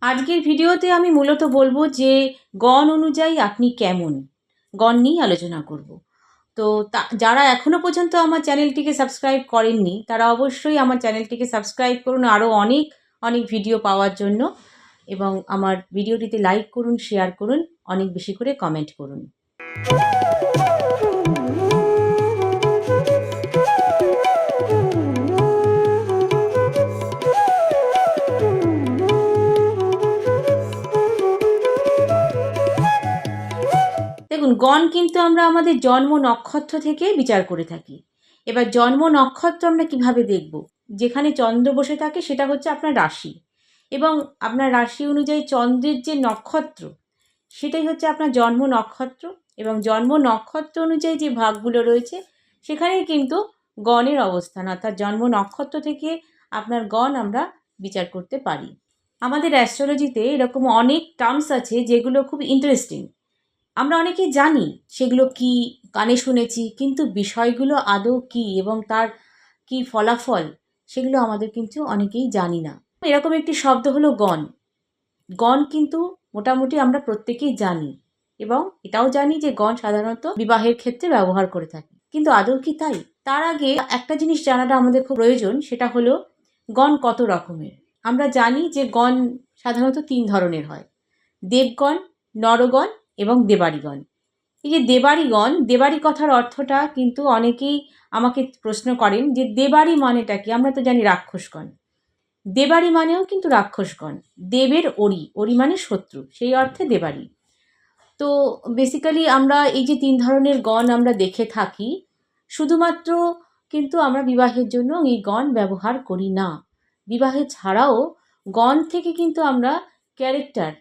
আজকের ভিডিওতে আমি মূলত বলবো যে গণ অনুযায়ী আপনি কেমন, গণ নিয়েই আলোচনা করব। তো যারা এখনও পর্যন্ত আমার চ্যানেলটিকে সাবস্ক্রাইব করেননি তারা অবশ্যই আমার চ্যানেলটিকে সাবস্ক্রাইব করুন আরও অনেক অনেক ভিডিও পাওয়ার জন্য, এবং আমার ভিডিওটিতে লাইক করুন, শেয়ার করুন, অনেক বেশি করে কমেন্ট করুন। দেখুন, গণ কিন্তু আমরা আমাদের জন্ম নক্ষত্র থেকে বিচার করে থাকি। এবার জন্ম নক্ষত্র আমরা কিভাবে দেখব? যেখানে চন্দ্র বসে থাকে সেটা হচ্ছে আপনার রাশি, এবং আপনার রাশি অনুযায়ী চন্দ্রের যে নক্ষত্র সেটাই হচ্ছে আপনার জন্ম নক্ষত্র, এবং জন্ম নক্ষত্র অনুযায়ী যে ভাগগুলো রয়েছে সেখানেই কিন্তু গণের অবস্থান, অর্থাৎ জন্ম নক্ষত্র থেকে আপনার গণ আমরা বিচার করতে পারি। আমাদের অ্যাস্ট্রোলজিতে এরকম অনেক টার্মস আছে যেগুলো খুব ইন্টারেস্টিং। আমরা অনেকেই জানি সেগুলো কি, কানে শুনেছি, কিন্তু বিষয়গুলো আদৌ কি এবং তার কি ফলাফল সেগুলো আমাদের কিন্তু অনেকেই জানি না। এরকম একটি শব্দ হলো গণ। গণ কিন্তু মোটামুটি আমরা প্রত্যেকেই জানি, এবং এটাও জানি যে গণ সাধারণত বিবাহের ক্ষেত্রে ব্যবহার করে থাকি, কিন্তু আদৌ কি তাই? তার আগে একটা জিনিস জানাটা আমাদের খুব প্রয়োজন, সেটা হলো গণ কত রকমের। আমরা জানি যে গণ সাধারণত 3 ধরনের হয়: দেবগণ, নরগণ এবং দেবাড়িগণ। এই যে দেবাড়িগণ, দেবাড়ি কথার অর্থটা কিন্তু অনেকেই আমাকে প্রশ্ন করেন যে দেবাড়ি মানেটা কি? আমরা তো জানি রাক্ষসগণ। দেবাড়ি মানেও কিন্তু রাক্ষসগণ। দেবের অরি, অরি মানে শত্রু, সেই অর্থে দেবাড়ি। তো বেসিক্যালি আমরা এই যে 3 ধরনের গণ আমরা দেখে থাকি, শুধুমাত্র কিন্তু আমরা বিবাহের জন্য এই গণ ব্যবহার করি না। বিবাহে ছাড়াও গণ থেকে কিন্তু আমরা ক্যারেক্টার,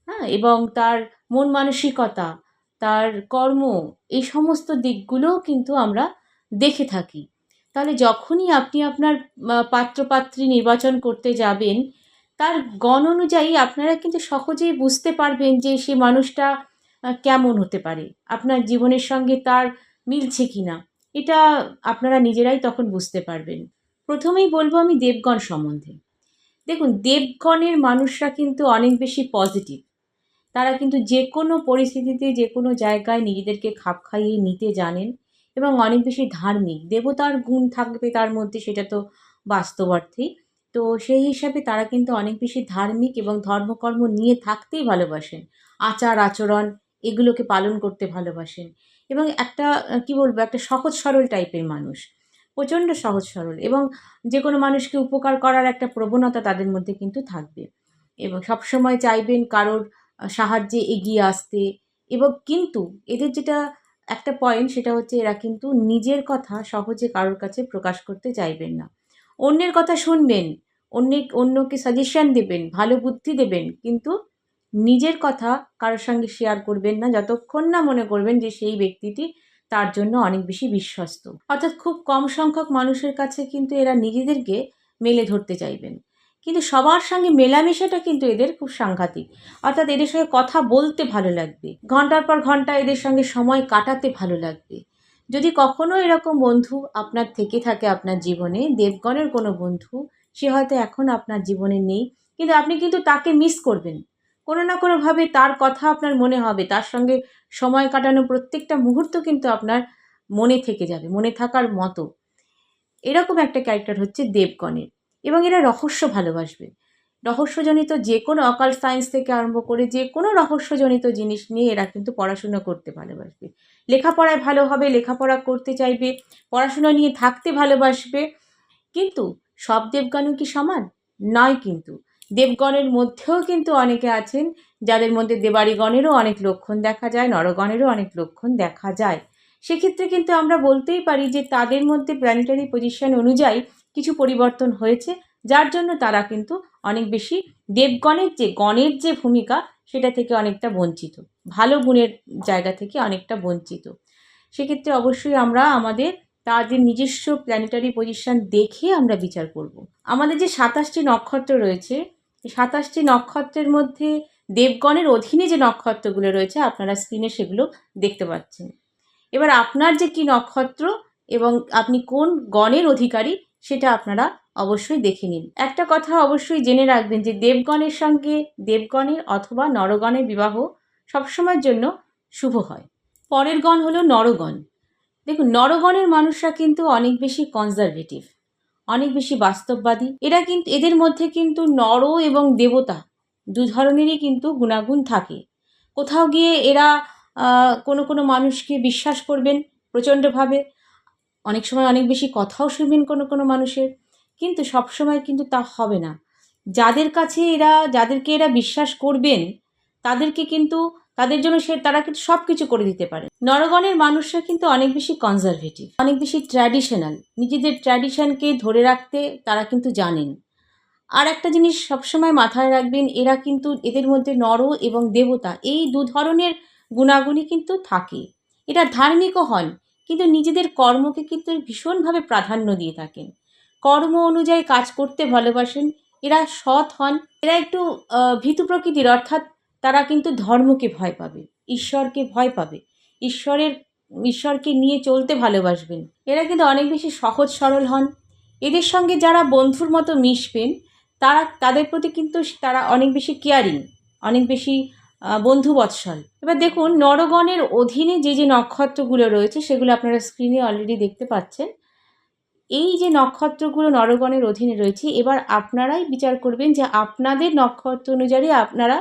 হ্যাঁ, এবং তার মন মানসিকতা, তার কর্ম, এই সমস্ত দিকগুলোও কিন্তু আমরা দেখে থাকি। তাহলে যখনই আপনি আপনার পাত্র-পাত্রী নির্বাচন করতে যাবেন, তার গণ অনুযায়ী আপনারা কিন্তু সহজেই বুঝতে পারবেন যে সে মানুষটা কেমন হতে পারে, আপনার জীবনের সঙ্গে তার মিলছে কিনা। এটা আপনারা নিজেরাই তখন বুঝতে পারবেন। প্রথমেই বলবো আমি দেবগণ সম্বন্ধে। দেখুন, দেবগণের মানুষরা কিন্তু অনেক বেশি পজিটিভ। তারা কিন্তু যে কোনো পরিস্থিতিতে, যে কোনো জায়গায় নিজেদেরকে খাপ খাইয়ে নিতে জানেন, এবং অনেক বেশি ধার্মিক। দেবতার গুণ থাকবে তার মধ্যে, সেটা তো বাস্তব অর্থেই। তো সেই হিসাবে তারা কিন্তু অনেক বেশি ধার্মিক এবং ধর্মকর্ম নিয়ে থাকতেই ভালোবাসেন। আচার আচরণ এগুলোকে পালন করতে ভালোবাসেন, এবং একটা কী বলবো, একটা সহজ সরল টাইপের মানুষ। প্রচণ্ড সহজ সরল, এবং যে কোনো মানুষকে উপকার করার একটা প্রবণতা তাদের মধ্যে কিন্তু থাকবে, এবং সবসময় চাইবেন কারোর সাহায্যে এগিয়ে আসতে। এবং কিন্তু এদের যেটা একটা পয়েন্ট, সেটা হচ্ছে এরা কিন্তু নিজের কথা সহজে কারোর কাছে প্রকাশ করতে চাইবেন না। অন্যের কথা শুনবেন, অন্যকে সাজেশন দেবেন, ভালো বুদ্ধি দেবেন, কিন্তু নিজের কথা কারোর সঙ্গে শেয়ার করবেন না যতক্ষণ না মনে করবেন যে সেই ব্যক্তিটি তার জন্য অনেক বেশি বিশ্বস্ত। অর্থাৎ খুব কম সংখ্যক মানুষের কাছে কিন্তু এরা নিজেদেরকে মেলে ধরতে চাইবেন, কিন্তু সবার সঙ্গে মেলামেশাটা কিন্তু এদের খুব সাংঘাতিক। অর্থাৎ এদের সঙ্গে কথা বলতে ভালো লাগবে, ঘন্টার পর ঘন্টা এদের সঙ্গে সময় কাটাতে ভালো লাগবে। যদি কখনো এরকম বন্ধু আপনার থেকে থাকে আপনার জীবনে, দেবগণের কোনো বন্ধু, সে হয়তো এখন আপনার জীবনে নেই, কিন্তু আপনি কিন্তু তাকে মিস করবেন। কোনো না কোনোভাবে তার কথা আপনার মনে হবে, তার সঙ্গে সময় কাটানো প্রত্যেকটা মুহূর্ত কিন্তু আপনার মনে থেকে যাবে, মনে থাকার মতো। এরকম একটা ক্যারেক্টার হচ্ছে দেবগণের, এবং এরা রহস্য ভালোবাসবে। রহস্যজনিত যে কোনো অকাল্ট সায়েন্স থেকে আরম্ভ করে যে কোনো রহস্যজনিত জিনিস নিয়ে এরা কিন্তু পড়াশুনো করতে ভালোবাসবে। লেখাপড়ায় ভালো হবে, লেখাপড়া করতে চাইবে, পড়াশুনো নিয়ে থাকতে ভালোবাসবে। কিন্তু সব দেবগণও কি সমান? নয় কিন্তু। দেবগণের মধ্যেও কিন্তু অনেকে আছেন যাদের মধ্যে দেবাড়িগণেরও অনেক লক্ষণ দেখা যায়, নরগণেরও অনেক লক্ষণ দেখা যায়। সেক্ষেত্রে কিন্তু আমরা বলতেই পারি যে তাদের মধ্যে প্ল্যানেটারি পজিশন অনুযায়ী কিছু পরিবর্তন হয়েছে, যার জন্য তারা কিন্তু অনেক বেশি দেবগণের যে গণের যে ভূমিকা সেটা থেকে অনেকটা বঞ্চিত, ভালো গুণের জায়গা থেকে অনেকটা বঞ্চিত। সেক্ষেত্রে অবশ্যই আমরা আমাদের তাদের নিজস্ব প্ল্যানেটারি পজিশন দেখে আমরা বিচার করব। আমাদের যে 27টি নক্ষত্র রয়েছে, এই 27টি নক্ষত্রের মধ্যে দেবগণের অধীনে যে নক্ষত্রগুলো রয়েছে আপনারা স্ক্রিনে সেগুলো দেখতে পাচ্ছেন। এবার আপনার যে কী নক্ষত্র এবং আপনি কোন গণের অধিকারী সেটা আপনারা অবশ্যই দেখে নিন। একটা কথা অবশ্যই জেনে রাখবেন যে দেবগণের সঙ্গে দেবগণের অথবা নরগণের বিবাহ সবসময়ের জন্য শুভ হয়। পরের গণ হলো নরগণ। দেখুন, নরগণের মানুষরা কিন্তু অনেক বেশি কনজারভেটিভ, অনেক বেশি বাস্তববাদী। এরা কিন্তু এদের মধ্যে কিন্তু নর এবং দেবতা দু ধরনেরই কিন্তু গুণাগুণ থাকে। কোথাও গিয়ে এরা কোনো মানুষকে বিশ্বাস করবেন প্রচণ্ডভাবে, অনেক সময় অনেক বেশি কথাও শুনবেন কোনো মানুষের, কিন্তু সবসময় কিন্তু তা হবে না। যাদেরকে এরা বিশ্বাস করবেন তাদেরকে কিন্তু তাদের জন্য তারা কিন্তু সব কিছু করে দিতে পারে। নরগণের মানুষরা কিন্তু অনেক বেশি কনজারভেটিভ, অনেক বেশি ট্র্যাডিশনাল, নিজেদের ট্র্যাডিশনকে ধরে রাখতে তারা কিন্তু জানেন। আর একটা জিনিস সবসময় মাথায় রাখবেন, এদের মধ্যে নর এবং দেবতা এই দু ধরনের গুণাগুণই কিন্তু থাকে। এরা ধার্মিকও হন, কিন্তু নিজেদের কর্মকে কিন্তু ভীষণভাবে প্রাধান্য দিয়ে থাকেন। কর্ম অনুযায়ী কাজ করতে ভালোবাসেন। এরা সৎ হন। এরা একটু ভীতু প্রকৃতির, অর্থাৎ তারা কিন্তু ধর্মকে ভয় পাবে, ঈশ্বরকে ভয় পাবে, ঈশ্বরকে নিয়ে চলতে ভালোবাসবেন। এরা কিন্তু অনেক বেশি সহজ সরল হন। এদের সঙ্গে যারা বন্ধুর মতো মিশবেন তাদের প্রতি কিন্তু তারা অনেক বেশি কেয়ারিং, অনেক বেশি বন্ধুবৎসল। এবার দেখুন, নরগণের অধীনে যে নক্ষত্রগুলো রয়েছে সেগুলো আপনারা স্ক্রিনে অলরেডি দেখতে পাচ্ছেন। এই যে নক্ষত্রগুলো নরগণের অধীনে রয়েছে, এবার আপনারাই বিচার করবেন যে আপনাদের নক্ষত্র অনুযায়ী আপনারা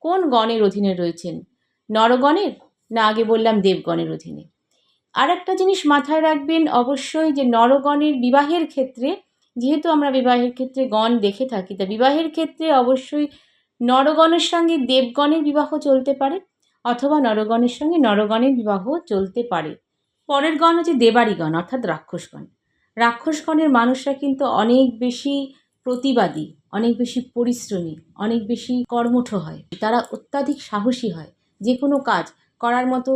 কোন গণের অধীনে রয়েছেন, নরগণের না আগে বললাম দেবগণের অধীনে। আর একটা জিনিস মাথায় রাখবেন অবশ্যই, যে নরগণের বিবাহের ক্ষেত্রে, যেহেতু আমরা বিবাহের ক্ষেত্রে গণ দেখে থাকি, তা বিবাহের ক্ষেত্রে অবশ্যই নরগণের সঙ্গে দেবগণের বিবাহ চলতে পারে, অথবা নরগণের সঙ্গে নরগণের বিবাহ চলতে পারে। পরের গণ হচ্ছে দেবাড়িগণ, অর্থাৎ রাক্ষসগণ। রাক্ষসগণের মানুষরা কিন্তু অনেক বেশি প্রতিবাদী, অনেক বেশি পরিশ্রমী, অনেক বেশি কর্মঠ হয়। তারা অত্যাধিক সাহসী হয়। যে কোনো কাজ করার মতো,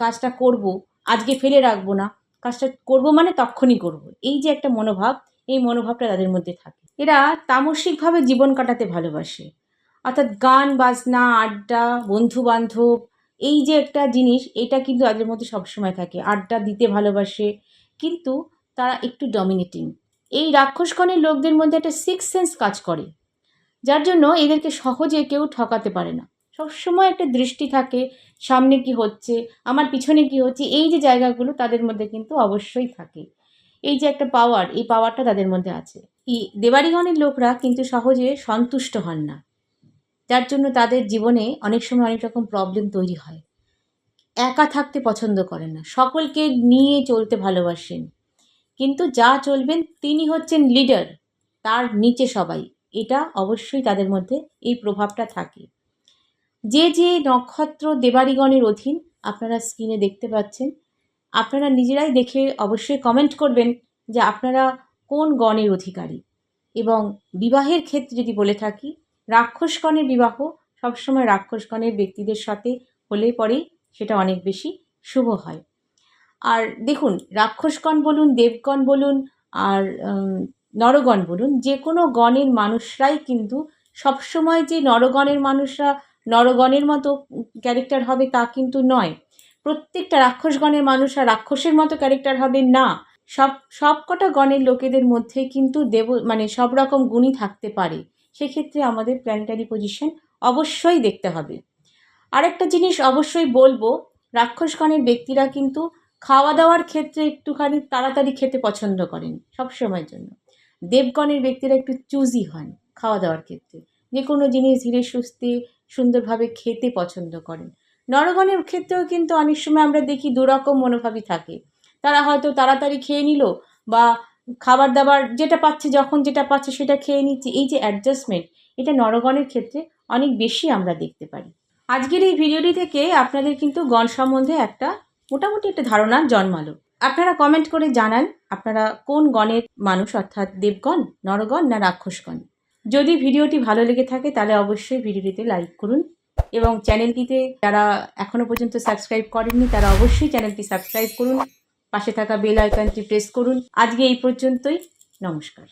কাজটা করব, আজকে ফেলে রাখবো না, কাজটা করব মানে তক্ষুনি করব, এই যে একটা মনোভাব, এই মনোভাবটা তাদের মধ্যে থাকে। এরা তামসিকভাবে জীবন কাটাতে ভালোবাসে, অর্থাৎ গান বাজনা, আড্ডা, বন্ধু বান্ধব, এই যে একটা জিনিস, এটা কিন্তু তাদের মধ্যে সবসময় থাকে। আড্ডা দিতে ভালোবাসে, কিন্তু তারা একটু ডমিনেটিং। এই রাক্ষসগণের লোকদের মধ্যে একটা সিক্স সেন্স কাজ করে, যার জন্য এদেরকে সহজে কেউ ঠকাতে পারে না। সবসময় একটা দৃষ্টি থাকে, সামনে কি হচ্ছে, আমার পিছনে কি হচ্ছে, এই যে জায়গাগুলো তাদের মধ্যে কিন্তু অবশ্যই থাকে। এই যে একটা পাওয়ার, এই পাওয়ারটা তাদের মধ্যে আছে। এই দেবাড়িগণের লোকরা কিন্তু সহজে সন্তুষ্ট হন না, যার জন্য তাদের জীবনে অনেক সময় অনেক রকম প্রবলেম তৈরি হয়। একা থাকতে পছন্দ করেন না, সকলকে নিয়ে চলতে ভালোবাসেন, কিন্তু যা চলবেন তিনি হচ্ছেন লিডার, তার নিচে সবাই। এটা অবশ্যই তাদের মধ্যে এই প্রভাবটা থাকে। যে নক্ষত্র দেবাড়িগণের অধীন আপনারা স্ক্রিনে দেখতে পাচ্ছেন, আপনারা নিজেরাই দেখে অবশ্যই কমেন্ট করবেন যে আপনারা কোন গণের অধিকারী। এবং বিবাহের ক্ষেত্রে যদি বলে থাকি, রাক্ষসগণের বিবাহ সবসময় রাক্ষসগণের ব্যক্তিদের সাথে হলে পরেই সেটা অনেক বেশি শুভ হয়। আর দেখুন, রাক্ষসগণ বলুন, দেবগণ বলুন, আর নরগণ বলুন, যে কোনো গণের মানুষরাই কিন্তু সবসময় যে নরগণের মানুষরা নরগণের মতো ক্যারেক্টার হবে তা কিন্তু নয়। প্রত্যেকটা রাক্ষসগণের মানুষরা রাক্ষসের মতো ক্যারেক্টার হবে না। সবকটা গণের লোকেদের মধ্যে কিন্তু সব রকম গুণই থাকতে পারে। সেক্ষেত্রে আমাদের প্ল্যানেটারি পজিশন অবশ্যই দেখতে হবে। আরেকটা জিনিস অবশ্যই বলবো, রাক্ষসগণের ব্যক্তিরা কিন্তু খাওয়া দাওয়ার ক্ষেত্রে একটুখানি তাড়াতাড়ি খেতে পছন্দ করেন সবসময়ের জন্য। দেবগণের ব্যক্তিরা একটু চুজি হন খাওয়া দাওয়ার ক্ষেত্রে, যে কোনো জিনিস ধীরে সুস্থে সুন্দরভাবে খেতে পছন্দ করেন। নরগণের ক্ষেত্রেও কিন্তু অনেক সময় আমরা দেখি দুরকম মনোভাবই থাকে। তারা হয়তো তাড়াতাড়ি খেয়ে নিল, বা খাবার দাবার যেটা পাচ্ছে, যখন যেটা পাচ্ছে সেটা খেয়ে নিচ্ছে। এই যে অ্যাডজাস্টমেন্ট, এটা নরগণের ক্ষেত্রে অনেক বেশি আমরা দেখতে পারি। আজকের এই ভিডিওটি থেকে আপনাদের কিন্তু গণ সম্বন্ধে মোটামুটি একটা ধারণা জন্মালো। আপনারা কমেন্ট করে জানান আপনারা কোন গণের মানুষ, অর্থাৎ দেবগণ, নরগণ না রাক্ষসগণ। যদি ভিডিওটি ভালো লেগে থাকে তাহলে অবশ্যই ভিডিওটিতে লাইক করুন, এবং চ্যানেলটিতে যারা এখনও পর্যন্ত সাবস্ক্রাইব করেননি তারা অবশ্যই চ্যানেলটি সাবস্ক্রাইব করুন, পাশে থাকা বেল আইকনটি প্রেস করুন। আজকে এই পর্যন্তই, নমস্কার।